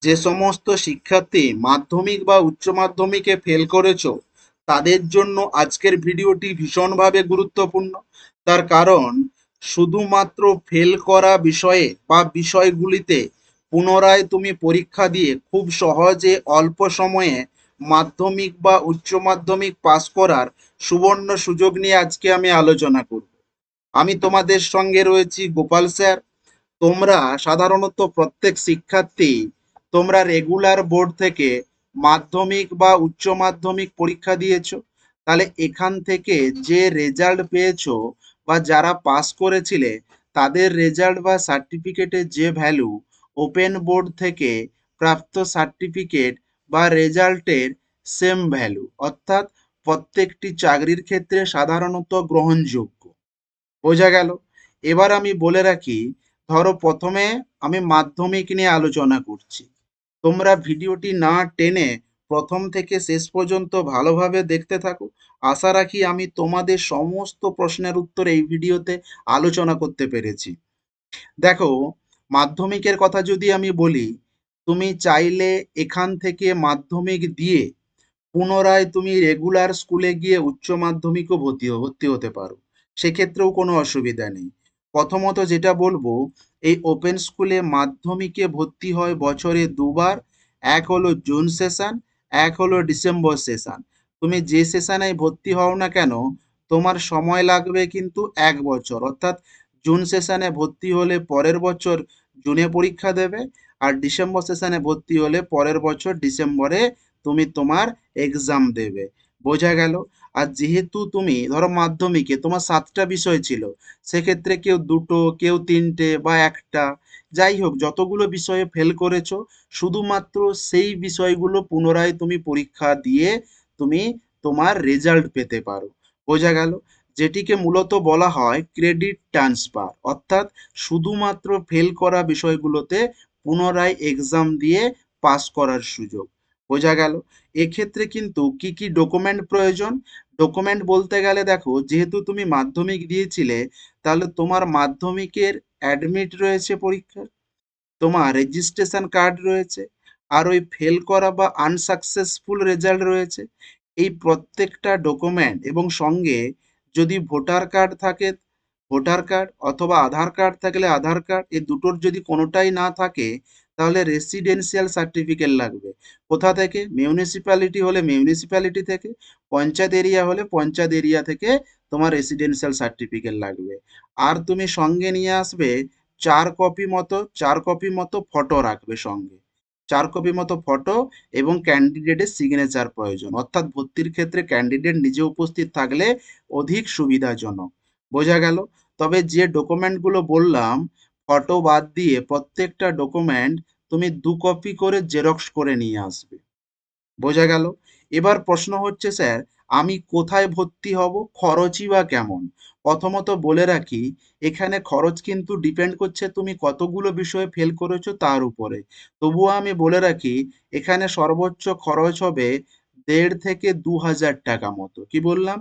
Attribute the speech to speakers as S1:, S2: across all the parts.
S1: যে সমস্ত শিক্ষার্থী মাধ্যমিক বা উচ্চ মাধ্যমিকে ফেল করেছো তাদের জন্য আজকের ভিডিওটি ভীষণভাবে গুরুত্বপূর্ণ। তার কারণ শুধুমাত্র ফেল করা বিষয়ে বা বিষয়গুলিতে পুনরায় তুমি পরীক্ষা দিয়ে খুব সহজে অল্প সময়ে মাধ্যমিক বা উচ্চ মাধ্যমিক পাস করার সুবর্ণ সুযোগ নিয়ে আজকে আমি আলোচনা করব। আমি তোমাদের সঙ্গে রয়েছি গোপাল স্যার। তোমরা সাধারণত প্রত্যেক শিক্ষার্থী তোমরা রেগুলার বোর্ড থেকে মাধ্যমিক বা উচ্চ মাধ্যমিক পরীক্ষা দিয়েছো। তাহলে এখান থেকে যে রেজাল্ট পেয়েছো বা যারা পাস করেছিলে তাদের রেজাল্ট বা সার্টিফিকেটের যে ভ্যালু ওপেন বোর্ড থেকে প্রাপ্ত সার্টিফিকেট বা রেজাল্টের সেম ভ্যালু, অর্থাৎ প্রত্যেকটি চাকরির ক্ষেত্রে সাধারণত গ্রহণযোগ্য। বোঝা গেল? এবার আমি বলে রাখি, ধরো প্রথমে আমি মাধ্যমিক নিয়ে আলোচনা করছি। তোমরা ভিডিওটি না টেনে প্রথম থেকে শেষ পর্যন্ত ভালোভাবে দেখতে থাকো। আশা রাখি আমি তোমাদের সমস্ত প্রশ্নের উত্তর এই ভিডিওতে আলোচনা করতে পেরেছি। দেখো, মাধ্যমিকের কথা যদি আমি বলি, তুমি চাইলে এখান থেকে মাধ্যমিক দিয়ে পুনরায় তুমি রেগুলার স্কুলে গিয়ে উচ্চ মাধ্যমিকও ভর্তি হতে পারো। সেক্ষেত্রেও কোনো অসুবিধা নেই। প্রথমত যেটা বলবো, এই ওপেন স্কুলে মাধ্যমিকে ভর্তি হয় বছরে দুবার। এক হলো জুন সেশন, এক হলো ডিসেম্বর সেশন। তুমি যে সেশনে ভর্তি হও না কেন, তোমার সময় লাগবে কিন্তু 1 বছর। অর্থাৎ জুন সেশনে ভর্তি হলে পরের বছর জুনে পরীক্ষা দেবে, আর ডিসেম্বর সেশনে ভর্তি হলে পরের বছর ডিসেম্বরে তুমি তোমার এক্সাম দেবে। বোঝা গেল? আর যেহেতু তুমি ধরো মাধ্যমিকে তোমার 7টা বিষয় ছিল, সেক্ষেত্রে কেউ 2টো, কেউ 3টে বা একটা, যাই হোক যতগুলো বিষয়ে ফেল করেছো শুধুমাত্র সেই বিষয়গুলো পুনরায় তুমি পরীক্ষা দিয়ে তুমি তোমার রেজাল্ট পেতে পারো। বোঝা গেল? যেটিকে মূলত বলা হয় ক্রেডিট ট্রান্সফার, অর্থাৎ শুধুমাত্র ফেল করা বিষয়গুলোতে পুনরায় এক্সাম দিয়ে পাস করার সুযোগ। বোঝা গেল? এক্ষেত্রে কিন্তু কি কি ডকুমেন্ট প্রয়োজন? ডকুমেন্ট বলতে গেলে দেখো, যেহেতু তুমি মাধ্যমিক দিয়েছিলে, তাহলে তোমার মাধ্যমিকের অ্যাডমিট রয়েছে পরীক্ষার, তোমার রেজিস্ট্রেশন কার্ড রয়েছে, আর ওই ফেল করা বা আনসাকসেসফুল রেজাল্ট রয়েছে। এই প্রত্যেকটা ডকুমেন্ট এবং সঙ্গে যদি ভোটার কার্ড থাকে, ভোটার কার্ড, অথবা আধার কার্ড থাকলে আধার কার্ড, এই দুটোর যদি কোনোটাই না থাকে তাহলে রেসিডেন্সিয়াল সার্টিফিকেট লাগবে। কোথা থেকে? মিউনিসিপ্যালিটি হলে মিউনিসিপ্যালিটি থেকে, পঞ্চায়েত এরিয়া হলে পঞ্চায়েত এরিয়া থেকে তোমার রেসিডেন্সিয়াল সার্টিফিকেট লাগবে। আর তুমি সঙ্গে নিয়ে আসবে 4 কপি মতো ফটো রাখবে সঙ্গে। 4 কপি মতো ফটো এবং ক্যান্ডিডেটের সিগনেচার প্রয়োজন, অর্থাৎ ভর্তির ক্ষেত্রে ক্যান্ডিডেট নিজে উপস্থিত থাকলে অধিক সুবিধাজনক। বোঝা গেল? তবে যে ডকুমেন্টগুলো বললাম, ফটো বাদ দিয়ে প্রত্যেকটা ডকুমেন্ট তুমি 2 কপি করে জেরক্স করে নিয়ে আসবে। বোঝা গেল? এবার প্রশ্ন হচ্ছে, স্যার আমি কোথায় ভর্তি হব, খরচই বা কেমন? প্রথমত বলে রাখি, এখানে খরচ কিন্তু ডিপেন্ড করছে তুমি কতগুলো বিষয়ে ফেল করেছো তার উপরে। তবুও আমি বলে রাখি, এখানে সর্বোচ্চ খরচ হবে 1.5 থেকে 2 হাজার টাকা মতো। কি বললাম?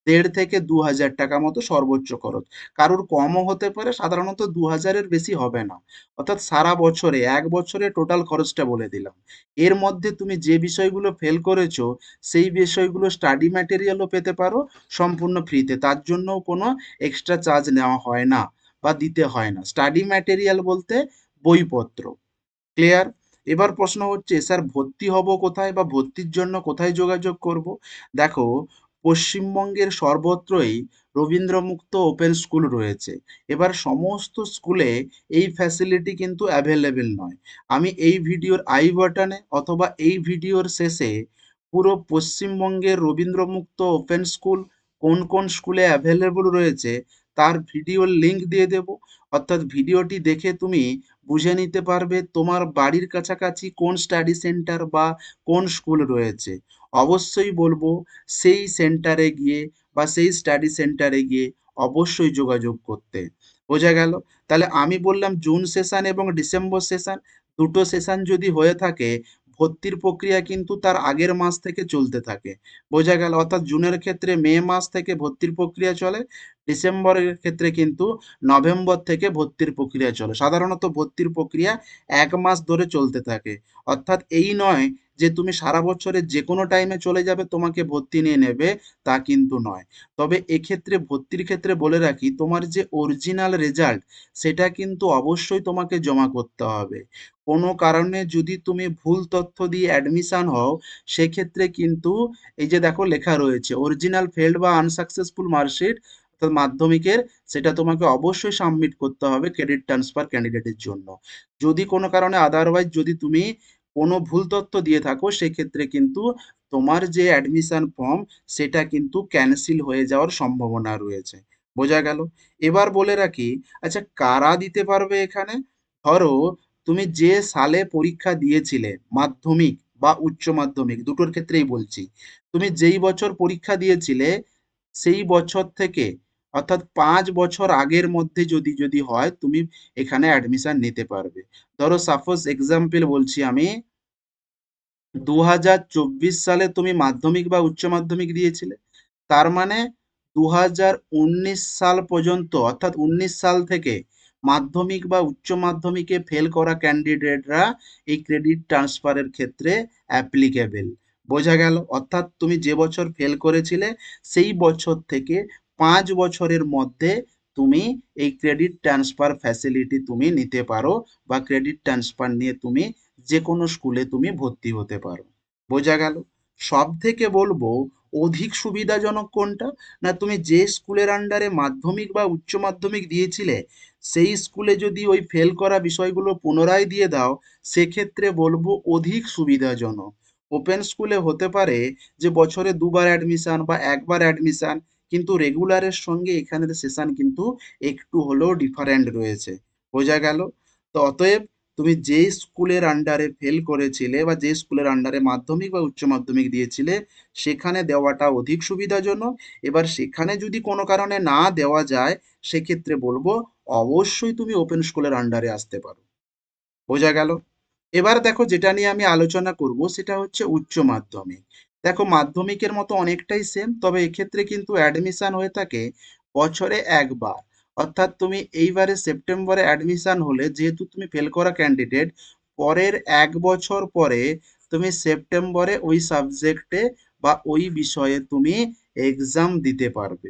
S1: 1.5 থেকে 2 হাজার টাকা মতো সর্বোচ্চ খরচ। কারোর কমও হতে পারে, সাধারণত 2 হাজারের বেশি হবে না। অর্থাৎ সারা বছরে 1 বছরে টোটাল খরচটা বলে দিলাম। এর মধ্যে তুমি যে বিষয়গুলো ফেল করেছো সেই বিষয়গুলো স্টাডি ম্যাটেরিয়ালও পেতে পারো সম্পূর্ণ ফ্রিতে, তার জন্যও কোনো এক্সট্রা চার্জ নেওয়া হয় না বা দিতে হয় না। স্টাডি ম্যাটেরিয়াল বলতে বইপত্র। ক্লিয়ার? এবার প্রশ্ন হচ্ছে, স্যার ভর্তি হব কোথায় বা ভর্তির জন্য কোথায় যোগাযোগ করব? দেখো, পশ্চিমবঙ্গের সর্বত্রই রবীন্দ্রমুক্ত ওপেন স্কুল রয়েছে। এবার সমস্ত স্কুলে এই ফ্যাসিলিটি কিন্তু অ্যাভেলেবেল নয়। আমি এই ভিডিওর আই বাটনে অথবা এই ভিডিওর শেষে পুরো পশ্চিমবঙ্গের রবীন্দ্রমুক্ত ওপেন স্কুল কোন কোন স্কুলে অ্যাভেলেবল রয়েছে তার ভিডিওর লিঙ্ক দিয়ে দেব। অর্থাৎ ভিডিওটি দেখে তুমি বুঝে নিতে পারবে তোমার বাড়ির কাছাকাছি কোন স্টাডি সেন্টার বা কোন স্কুল রয়েছে। অবশ্যই বলবো সেই সেন্টারে গিয়ে বা সেই স্টাডি সেন্টারে গিয়ে অবশ্যই যোগাযোগ করতে। বোঝা গেল? তাহলে আমি বললাম জুন সেশন এবং ডিসেম্বর সেশন, দুটো সেশন যদি হয়ে থাকে, ভর্তির প্রক্রিয়া কিন্তু তার আগের মাস থেকে চলতে থাকে। বোঝা গেল? অর্থাৎ জুনের ক্ষেত্রে মে মাস থেকে ভর্তির প্রক্রিয়া চলে, ডিসেম্বরের ক্ষেত্রে কিন্তু নভেম্বর থেকে ভর্তির প্রক্রিয়া চলে। সাধারণত ভর্তির প্রক্রিয়া 1 মাস ধরে চলতে থাকে। অর্থাৎ এই নয় যে তুমি সারা বছরে যে কোনো টাইমে চলে যাবে তোমাকে ভর্তি নিয়ে নেবে, তা কিন্তু নয়। তবে এক্ষেত্রে ভর্তির ক্ষেত্রে বলে রাখি, তোমার যে অরিজিনাল রেজাল্ট সেটা কিন্তু অবশ্যই তোমাকে জমা করতে হবে। কোনো কারণে যদি তুমি ভুল তথ্য দিয়ে অ্যাডমিশন হও, সেক্ষেত্রে কিন্তু এই যে দেখো লেখা রয়েছে অরিজিনাল ফেল্ড বা আনসাকসেসফুল মার্কশিট অর্থাৎ মাধ্যমিকের, সেটা তোমাকে অবশ্যই সাবমিট করতে হবে ক্রেডিট ট্রান্সফার ক্যান্ডিডেটের জন্য। যদি কোনো কারণে আদারওয়াইজ যদি তুমি কোনো ভুল তথ্য দিয়ে থাকো, সেক্ষেত্রে কিন্তু তোমার যে অ্যাডমিশন ফর্ম সেটা কিন্তু ক্যান্সেল হয়ে যাওয়ার সম্ভাবনা রয়েছে। বোঝা গেল? এবার বলে রাখি, আচ্ছা কারা দিতে পারবে এখানে? ধরো তুমি যে সালে পরীক্ষা দিয়েছিলে মাধ্যমিক বা উচ্চ মাধ্যমিক দুটোর ক্ষেত্রেই বলছি, তুমি যেই বছর পরীক্ষা দিয়েছিলে সেই বছর থেকে অর্থাৎ 5 বছর আগের মধ্যে যদি যদি হয় তুমি এখানে অ্যাডমিশন নিতে পারবে। ধরো সাপোজ এক্সাম্পল বলছি আমি, 2024 সালে তুমি মাধ্যমিক বা উচ্চ মাধ্যমিক দিয়েছিলে, তার মানে 2019 সাল পর্যন্ত অর্থাৎ 19 সাল থেকে মাধ্যমিক বা উচ্চ মাধ্যমিকে ফেল করা ক্যান্ডিডেটরা এই ক্রেডিট ট্রান্সফারের ক্ষেত্রে অ্যাপ্লিকেবল। বোঝা গেল? অর্থাৎ তুমি যে বছর ফেল করেছিলে সেই বছর থেকে 5 বছরের মধ্যে তুমি এই ক্রেডিট ট্রান্সফার ফ্যাসিলিটি তুমি নিতে পারো, বা ক্রেডিট ট্রান্সফার নিয়ে তুমি যে কোনো স্কুলে তুমি ভর্তি হতে পারো। বোঝা গেল? সব থেকে বলবো অধিক সুবিধাজনক কোনটা, না তুমি যে স্কুলের আন্ডারে মাধ্যমিক বা উচ্চ মাধ্যমিক দিয়েছিলে সেই স্কুলে যদি ওই ফেল করা বিষয়গুলো পুনরায় দিয়ে দাও, সেক্ষেত্রে বলবো অধিক সুবিধাজনক। ওপেন স্কুলে হতে পারে যে বছরে দুবার অ্যাডমিশন বা একবার অ্যাডমিশন, কিন্তু রেগুলারের সঙ্গে এখানের সেশন কিন্তু একটু হলেও ডিফারেন্ট রয়েছে। বোঝা গেল? তো অতএব তুমি যে স্কুলের আন্ডারে ফেল করেছিলে বা যে স্কুলের আন্ডারে মাধ্যমিক বা উচ্চ মাধ্যমিক দিয়েছিলে সেখানে দেওয়াটা অধিক সুবিধাজনক। এবার সেখানে যদি কোনো কারণে না দেওয়া যায়, সেক্ষেত্রে বলবো অবশ্যই তুমি ওপেন স্কুলের আন্ডারে আসতে পারো। বোঝা গেল? এবার দেখো যেটা নিয়ে আমি আলোচনা করব সেটা হচ্ছে উচ্চ মাধ্যমিক। দেখো মাধ্যমিকের মতো অনেকটাই সেম, তবে এক্ষেত্রে কিন্তু অ্যাডমিশন হয়ে থাকে বছরে একবার। অর্থাৎ তুমি এইবারে সেপ্টেম্বরে অ্যাডমিশন হলে, যেহেতু তুমি ফেল করা ক্যান্ডিডেট, পরের 1 বছর পরে তুমি সেপ্টেম্বরে ওই সাবজেক্টে বা ওই বিষয়ে তুমি এক্সাম দিতে পারবে।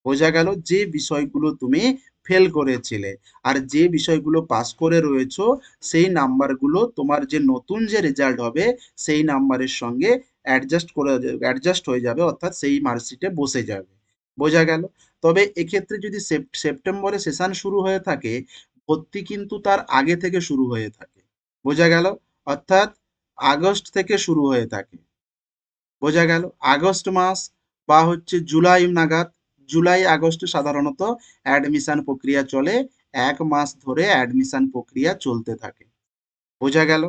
S1: বোঝা গেল? যে বিষয়গুলো তুমি ফেল করেছিলে আর যে বিষয়গুলো পাস করে রয়েছো, সেই নাম্বারগুলো তোমার যে নতুন যে রেজাল্ট হবে সেই নাম্বারের সঙ্গে অ্যাডজাস্ট হয়ে যাবে, অর্থাৎ সেই মার্কশিটে বসে যাবে। বোঝা গেল? তবে এক্ষেত্রে যদি সেপ্টেম্বরে সেশন শুরু হয়ে থাকে, ভর্তি কিন্তু তার আগে থেকে শুরু হয়ে থাকে। বোঝা গেল? অর্থাৎ আগস্ট থেকে শুরু হয়ে থাকে। বোঝা গেল? আগস্ট মাস বা হচ্ছে জুলাই নাগাদ, জুলাই আগস্টে সাধারণত অ্যাডমিশন প্রক্রিয়া চলে। 1 মাস ধরে অ্যাডমিশন প্রক্রিয়া চলতে থাকে। বোঝা গেল?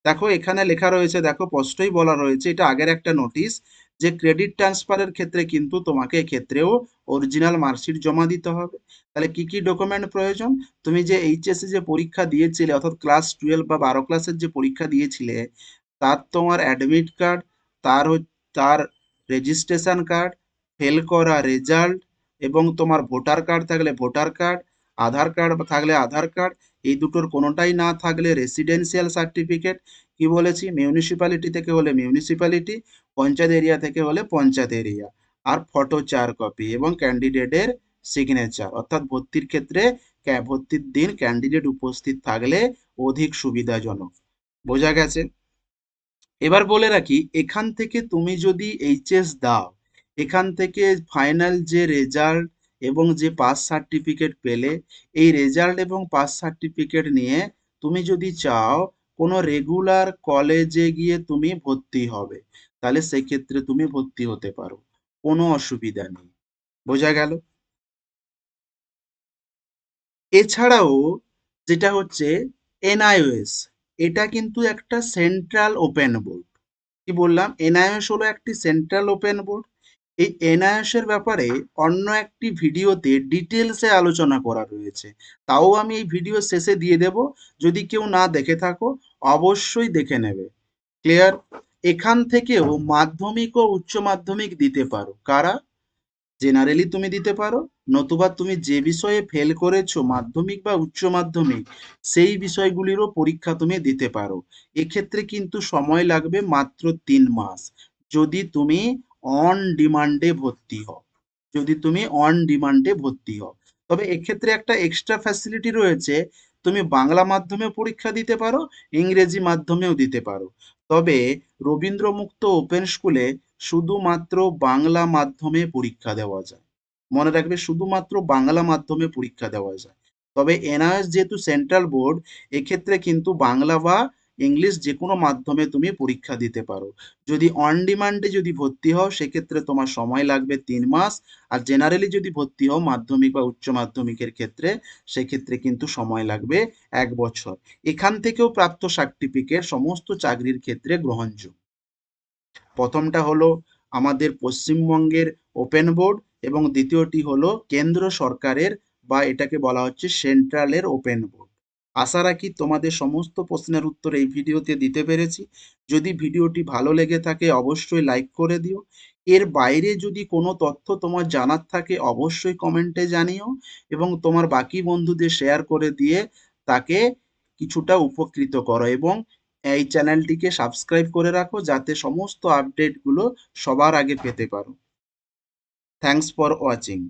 S1: দেখো এখানে লেখা রয়েছে, দেখো স্পষ্টই বলা রয়েছে, এটা আগের একটা নোটিশ, যে ক্রেডিট ট্রান্সফারের ক্ষেত্রে কিন্তু তোমাকে এক্ষেত্রেও অরিজিনাল মার্কশিট জমা দিতে হবে। তাহলে কি কি ডকুমেন্ট প্রয়োজন? তুমি যে এইচএসসি যে পরীক্ষা দিয়েছিলে অর্থাৎ ক্লাস 12 বা 12 ক্লাসের যে পরীক্ষা দিয়েছিলে, তার তোমার অ্যাডমিট কার্ড, তার রেজিস্ট্রেশন কার্ড, ফেল করা রেজাল্ট, এবং তোমার ভোটার কার্ড থাকলে ভোটার কার্ড, আধার কার্ড থাকলে আধার কার্ড, এই দুটোর কোনোটাই না থাকলে রেসিডেন্সিয়াল সার্টিফিকেট, কি বলেছি, মিউনিসিপ্যালিটি থেকে হলে মিউনিসিপ্যালিটি, পঞ্চায়েত এরিয়া থেকে হলে পঞ্চায়েত এরিয়া, আর ফটো 4 কপি এবং ক্যান্ডিডেটের সিগনেচার। অর্থাৎ ভর্তির ক্ষেত্রে ভর্তির দিন ক্যান্ডিডেট উপস্থিত থাকলে অধিক সুবিধাজনক। বোঝা গেছে? এবার বলে রাখি, এখান থেকে তুমি যদি এইচএস দাও, এখান থেকে ফাইনাল যে রেজাল্ট এবং যে পাস সার্টিফিকেট পেলে, এই রেজাল্ট এবং পাস সার্টিফিকেট নিয়ে তুমি যদি চাও কোনো রেগুলার কলেজে গিয়ে তুমি ভর্তি হবে, তাহলে সেক্ষেত্রে তুমি ভর্তি হতে পারো, কোনো অসুবিধা নেই। বোঝা গেল? এছাড়াও যেটা হচ্ছে এনআইওএস, এটা কিন্তু একটা সেন্ট্রাল ওপেন বোর্ড। কি বললাম? এনআইওএস হলো একটি সেন্ট্রাল ওপেন বোর্ড। এই এনআইওএস এর ব্যাপারে অন্য একটি ভিডিওতে ডিটেলসে আলোচনা করা রয়েছে, তাও আমি এই ভিডিও শেষে দিয়ে দেব। যদি কেউ না দেখে থাকো অবশ্যই দেখে নেবে। ক্লিয়ার? এখান থেকেও মাধ্যমিক ও উচ্চ মাধ্যমিক দিতে পারো। কারা? জেনারেলি তুমি দিতে পারো, নতুবা তুমি যে বিষয়ে ফেল করেছো মাধ্যমিক বা উচ্চ মাধ্যমিক সেই বিষয়গুলিরও পরীক্ষা তুমি দিতে পারো। এক্ষেত্রে কিন্তু সময় লাগবে মাত্র 3 মাস, যদি তুমি অন ডিমান্ডে ভর্তি হও। যদি তুমি অন ডিমান্ডে ভর্তি হও, তবে এক্ষেত্রে একটা এক্সট্রা ফ্যাসিলিটি রয়েছে, তুমি বাংলা মাধ্যমে পরীক্ষা দিতে পারো, ইংরেজি মাধ্যমেও দিতে পারো। তবে রবীন্দ্র মুক্ত ওপেন স্কুলে শুধুমাত্র বাংলা মাধ্যমে পরীক্ষা দেওয়া যায়। মনে রাখবে, শুধুমাত্র বাংলা মাধ্যমে পরীক্ষা দেওয়া যায়। তবে এনআইএস যেহেতু সেন্ট্রাল বোর্ড, এক্ষেত্রে কিন্তু বাংলা বা ইংলিশ যে কোনো মাধ্যমে তুমি পরীক্ষা দিতে পারো। যদি অন ডিমান্ডে যদি ভর্তি হও সেক্ষেত্রে তোমার সময় লাগবে 3 মাস, আর জেনারেলি যদি ভর্তি হও মাধ্যমিক বা উচ্চ মাধ্যমিকের ক্ষেত্রে সেক্ষেত্রে কিন্তু সময় লাগবে 1 বছর। এখান থেকেও প্রাপ্ত সার্টিফিকেট সমস্ত চাকরির ক্ষেত্রে গ্রহণযোগ্য। প্রথমটা হলো আমাদের পশ্চিমবঙ্গের ওপেন বোর্ড, এবং দ্বিতীয়টি হলো কেন্দ্র সরকারের বা এটাকে বলা হচ্ছে সেন্ট্রালের ওপেন বোর্ড। আশা রাখি তোমাদের সমস্ত প্রশ্নের উত্তর এই ভিডিওতে দিতে পেরেছি। যদি ভিডিওটি ভালো লেগে থাকে অবশ্যই লাইক করে দিও। এর বাইরে যদি কোনো তথ্য তোমার জানার থাকে অবশ্যই কমেন্টে জানিও, এবং তোমার বাকি বন্ধুদের শেয়ার করে দিয়ে তাকে কিছুটা উপকৃত করো, এবং এই চ্যানেলটিকে সাবস্ক্রাইব করে রাখো যাতে সমস্ত আপডেটগুলো সবার আগে পেতে পারো। Thanks for watching.